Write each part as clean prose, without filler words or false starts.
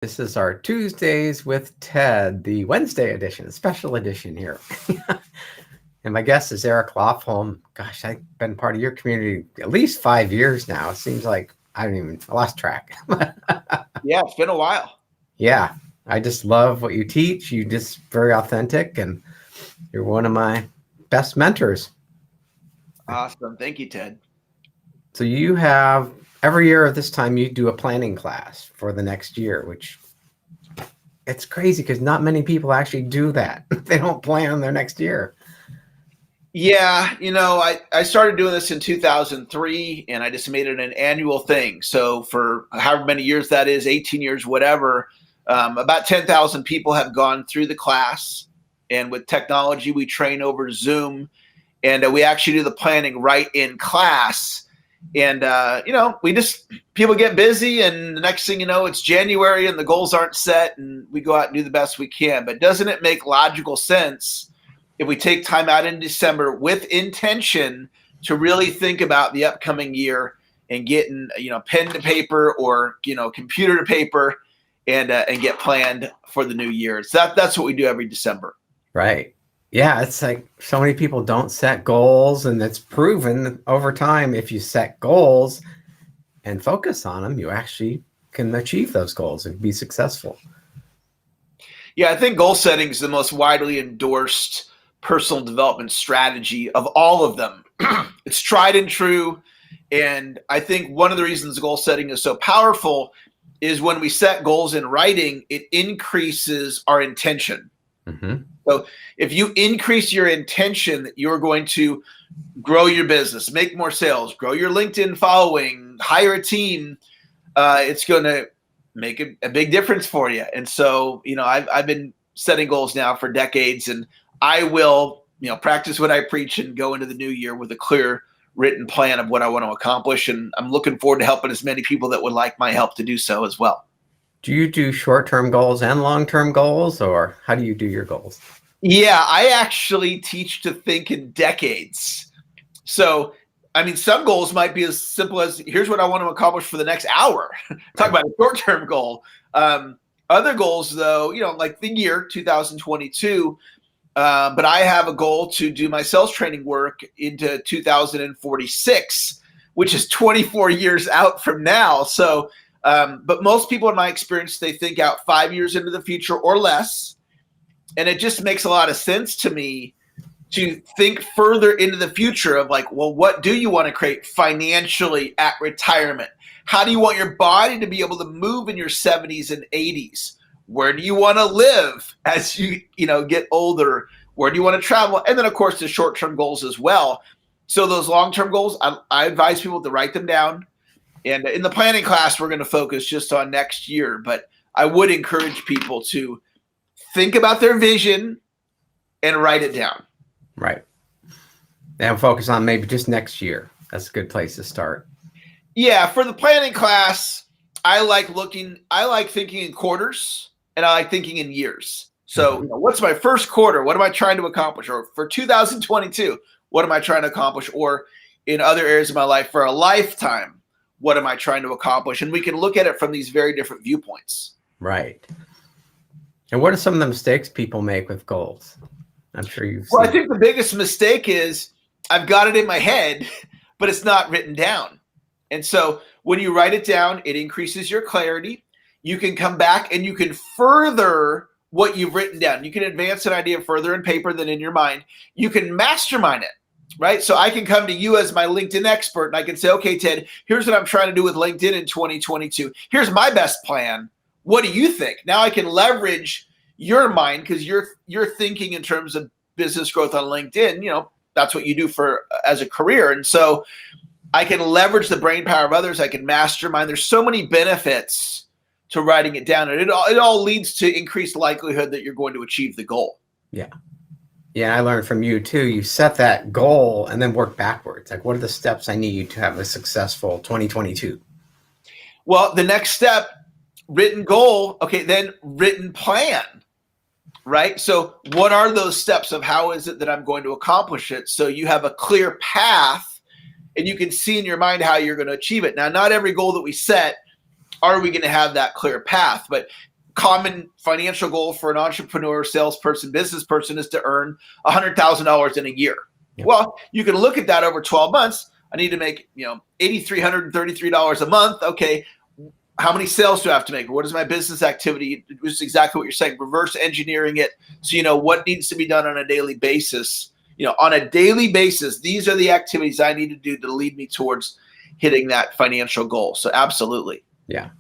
This is our Tuesdays with Ted, the Wednesday edition, special edition here. And my guest is Eric Lofholm. Gosh, I've been part of your community at least 5 years now. It seems like I lost track. Yeah, it's been a while. Yeah, I just love what you teach. You just very authentic, and you're one of my best mentors. Awesome. Thank you, Ted. So you have every year at this time you do a planning class for the next year, which it's crazy because not many people actually do that. They don't plan their next year. Yeah, I started doing this in 2003, and I just made it an annual thing. So for however many years that is, 18 years, whatever, about 10,000 people have gone through the class. And with technology, we train over Zoom, and we actually do the planning right in class. And, people get busy, and the next thing you know, it's January and the goals aren't set, and we go out and do the best we can. But doesn't it make logical sense if we take time out in December with intention to really think about the upcoming year and getting, pen to paper or, computer to paper and get planned for the new year? So that's what we do every December. Right. Yeah, it's like so many people don't set goals, and it's proven over time if you set goals and focus on them, you actually can achieve those goals and be successful. Yeah, I think goal setting is the most widely endorsed personal development strategy of all of them. It's tried and true. And I think one of the reasons goal setting is so powerful is when we set goals in writing, it increases our intention. Mm-hmm. So if you increase your intention that you're going to grow your business, make more sales, grow your LinkedIn following, hire a team, it's going to make a big difference for you. And so, I've been setting goals now for decades, and I will, practice what I preach and go into the new year with a clear written plan of what I want to accomplish. And I'm looking forward to helping as many people that would like my help to do so as well. Do you do short-term goals and long-term goals, or how do you do your goals? Yeah, I actually teach to think in decades. So, some goals might be as simple as, here's what I want to accomplish for the next hour. Talk about a short-term goal. Other goals, though, like the year 2022, but I have a goal to do my sales training work into 2046, which is 24 years out from now. So, but most people in my experience, they think out 5 years into the future or less. And it just makes a lot of sense to me to think further into the future of like, well, what do you want to create financially at retirement? How do you want your body to be able to move in your 70s and 80s? Where do you want to live as you get older? Where do you want to travel? And then, of course, the short-term goals as well. So those long-term goals, I advise people to write them down. And in the planning class, we're going to focus just on next year. But I would encourage people to think about their vision and write it down. Right. And focus on maybe just next year. That's a good place to start. Yeah, for the planning class, I like thinking in quarters, and I like thinking in years. So, what's my first quarter? What am I trying to accomplish? Or for 2022, what am I trying to accomplish? Or in other areas of my life, for a lifetime, what am I trying to accomplish? And we can look at it from these very different viewpoints. Right. And what are some of the mistakes people make with goals? I'm sure you've seen. Well, I think the biggest mistake is I've got it in my head, but it's not written down. And so when you write it down, it increases your clarity. You can come back and you can further what you've written down. You can advance an idea further in paper than in your mind. You can mastermind it, right? So I can come to you as my LinkedIn expert, and I can say, okay, Ted, here's what I'm trying to do with LinkedIn in 2022. Here's my best plan. What do you think? Now I can leverage your mind because you're thinking in terms of business growth on LinkedIn. That's what you do as a career. And so I can leverage the brain power of others. I can mastermind. There's so many benefits to writing it down. And it all leads to increased likelihood that you're going to achieve the goal. Yeah. Yeah, I learned from you too. You set that goal and then work backwards. Like, what are the steps I need to have a successful 2022? Well, the next step, written goal. Okay, then written plan. Right? So what are those steps of how is it that I'm going to accomplish it? So you have a clear path and you can see in your mind how you're going to achieve it. Now, not every goal that we set are we going to have that clear path, but common financial goal for an entrepreneur, salesperson, business person is to earn $100,000 in a year. Yep. Well, you can look at that over 12 months. I need to make, $8,333 a month. Okay. How many sales do I have to make? What is my business activity? It was exactly what you're saying, reverse engineering it. So, what needs to be done on a daily basis. On a daily basis, these are the activities I need to do to lead me towards hitting that financial goal. So absolutely. Yeah.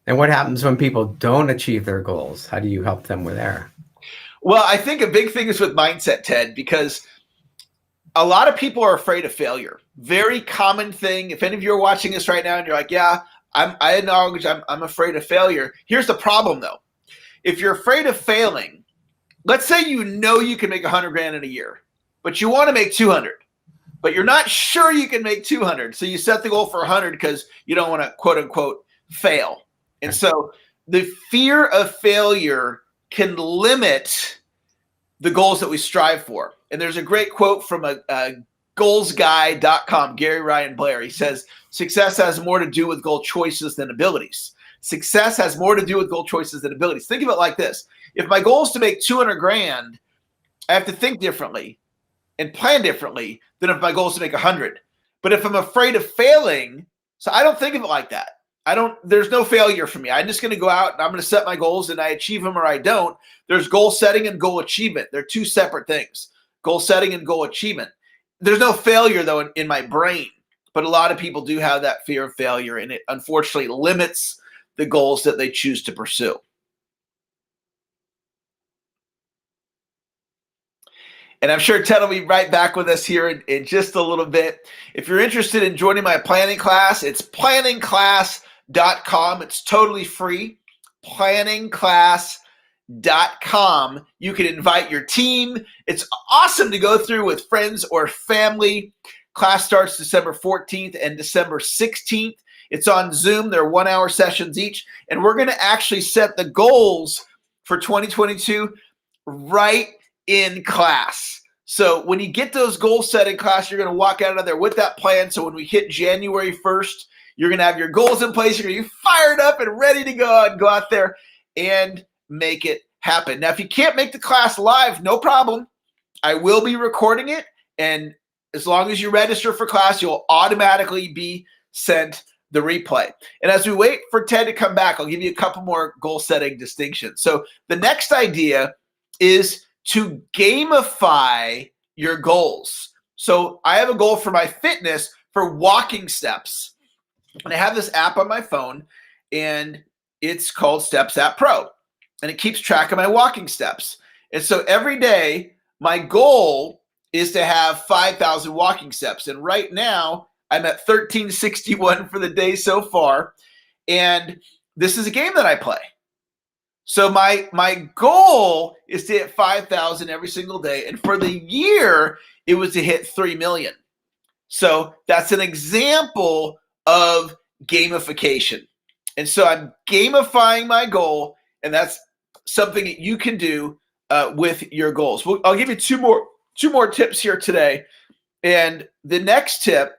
And what happens when people don't achieve their goals? How do you help them with there? Well, I think a big thing is with mindset, Ted, because a lot of people are afraid of failure. Very common thing. If any of you are watching this right now and you're like, yeah, I acknowledge I'm afraid of failure. Here's the problem though. If you're afraid of failing, let's say you can make 100 grand in a year, but you want to make 200, but you're not sure you can make 200. So you set the goal for 100 because you don't want to quote unquote fail. And so the fear of failure can limit the goals that we strive for. And there's a great quote from a goalsguy.com, Gary Ryan Blair. He says, success has more to do with goal choices than abilities. Success has more to do with goal choices than abilities. Think of it like this. If my goal is to make 200 grand, I have to think differently and plan differently than if my goal is to make 100. But if I'm afraid of failing, so I don't think of it like that. There's no failure for me. I'm just going to go out and I'm going to set my goals and I achieve them or I don't. There's goal setting and goal achievement. They're two separate things. Goal setting and goal achievement. There's no failure though in my brain, but a lot of people do have that fear of failure and it unfortunately limits the goals that they choose to pursue. And I'm sure Ted will be right back with us here in just a little bit. If you're interested in joining my planning class, it's planningclass.com. It's totally free. Planningclass.com. You can invite your team. It's awesome to go through with friends or family. Class starts December 14th and December 16th. It's on Zoom. They're 1-hour sessions each. And we're going to actually set the goals for 2022 right in class. So when you get those goals set in class, you're going to walk out of there with that plan. So when we hit January 1st, you're going to have your goals in place. You're going to be fired up and ready to go and go out there and make it happen. Now, if you can't make the class live, no problem. I will be recording it. And as long as you register for class, you'll automatically be sent the replay. And as we wait for Ted to come back, I'll give you a couple more goal setting distinctions. So the next idea is to gamify your goals. So I have a goal for my fitness for walking steps. And I have this app on my phone and it's called Steps App Pro. And it keeps track of my walking steps. And so every day, my goal is to have 5,000 walking steps. And right now, I'm at 1361 for the day so far. And this is a game that I play. So my goal is to hit 5,000 every single day. And for the year, it was to hit 3 million. So that's an example of gamification. And so I'm gamifying my goal, and that's something that you can do with your goals. I'll give you two more tips here today. And the next tip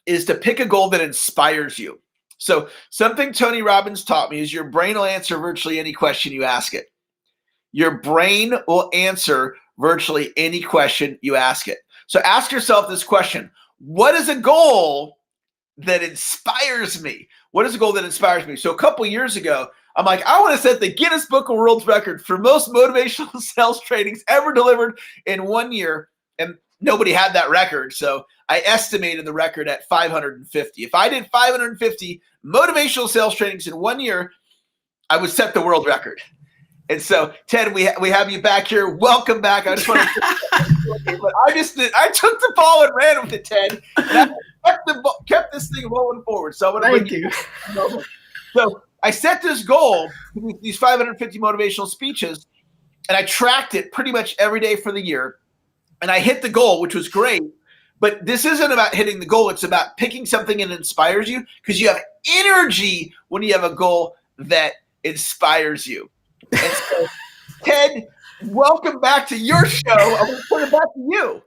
is to pick a goal that inspires you. So something Tony Robbins taught me is your brain will answer virtually any question you ask it. Your brain will answer virtually any question you ask it. So ask yourself this question: what is a goal that inspires me? What is a goal that inspires me? So a couple years ago, I'm like, I want to set the Guinness Book of World Record for most motivational sales trainings ever delivered in 1 year. And nobody had that record. So I estimated the record at 550. If I did 550 motivational sales trainings in 1 year, I would set the world record. And so, Ted, we have you back here. Welcome back. I just want to I took the ball and ran with it, Ted. And I kept this thing rolling forward. So I want to thank you. So I set this goal, these 550 motivational speeches, and I tracked it pretty much every day for the year. And I hit the goal, which was great. But this isn't about hitting the goal. It's about picking something that inspires you, because you have energy when you have a goal that inspires you. And so, Ted, welcome back to your show. I'm going to put it back to you.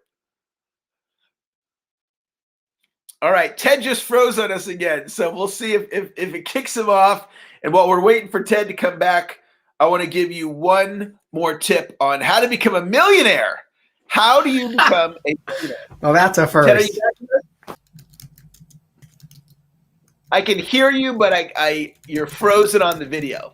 All right, Ted just froze on us again. So we'll see if it kicks him off And while we're waiting for Ted to come back, I want to give you one more tip on how to become a millionaire. How do you become a millionaire? Well, that's a first. Ted, are you back with us? I can hear you, but you're frozen on the video.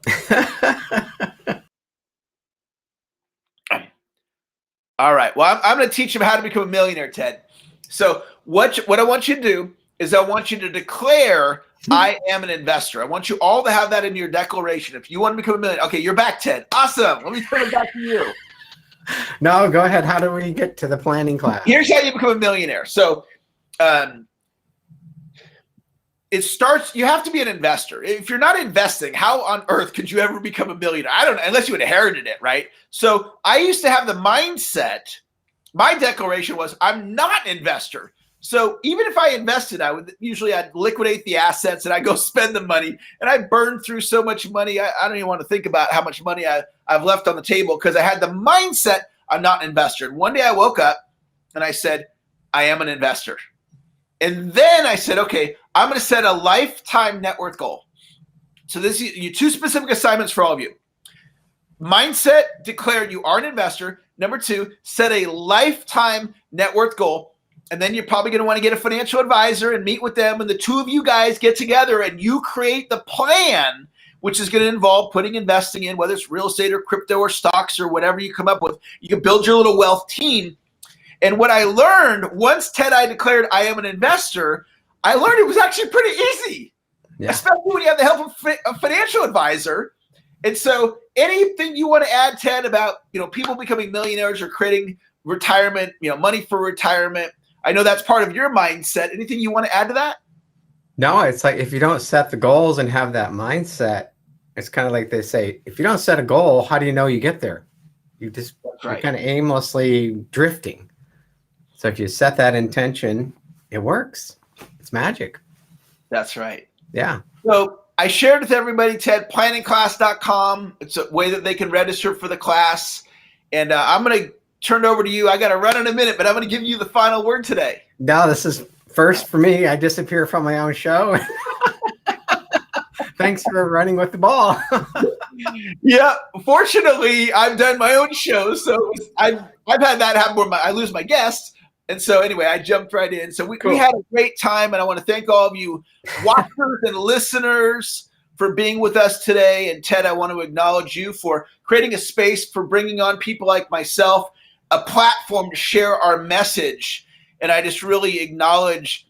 All right. Well, I'm going to teach him how to become a millionaire, Ted. So what I want you to do is I want you to declare I am an investor. I want you all to have that in your declaration. If you want to become a millionaire. Okay, you're back, Ted. Awesome. Let me turn it back to you. No, go ahead. How do we get to the planning class? Here's how you become a millionaire. So it starts, you have to be an investor. If you're not investing, how on earth could you ever become a millionaire? I don't know, unless you inherited it, right? So I used to have the mindset, my declaration was, I'm not an investor. So even if I invested, I'd liquidate the assets and I'd go spend the money, and I burned through so much money. I don't even want to think about how much money I've left on the table, because I had the mindset I'm not an investor. And one day I woke up and I said, I am an investor. And then I said, okay, I'm going to set a lifetime net worth goal. So this is you 2 specific assignments for all of you. Mindset, declare you are an investor. Number 2, set a lifetime net worth goal. And then you're probably going to want to get a financial advisor and meet with them. And the 2 of you guys get together and you create the plan, which is going to involve investing in, whether it's real estate or crypto or stocks or whatever you come up with. You can build your little wealth team. And what I learned once I declared I am an investor, I learned it was actually pretty easy, especially when you have the help of a financial advisor. And so anything you want to add, Ted, about people becoming millionaires or creating retirement, money for retirement, I know that's part of your mindset. Anything you want to add to that? No, it's like if you don't set the goals and have that mindset, it's kind of like they say, if you don't set a goal, how do you know you get there? You're kind of aimlessly drifting. So if you set that intention, it works. It's magic. That's right. Yeah. So I shared with everybody, Ted, planningclass.com. It's a way that they can register for the class. And I'm going to turn it over to you. I got to run in a minute, but I'm going to give you the final word today. No, this is first for me. I disappear from my own show. Thanks for running with the ball. Yeah, fortunately, I've done my own show, so I've had that happen where I lose my guests. And so anyway, I jumped right in. So we had a great time, and I want to thank all of you watchers and listeners for being with us today. And Ted, I want to acknowledge you for creating a space for bringing on people like myself, a platform to share our message. And I just really acknowledge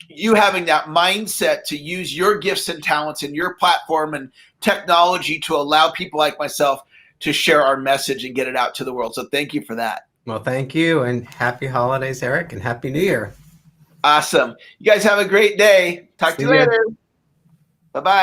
you having that mindset to use your gifts and talents and your platform and technology to allow people like myself to share our message and get it out to the world. So thank you for that. Well, thank you, and happy holidays, Eric, and happy New Year. Awesome. You guys have a great day. Talk to you later. Bye-bye.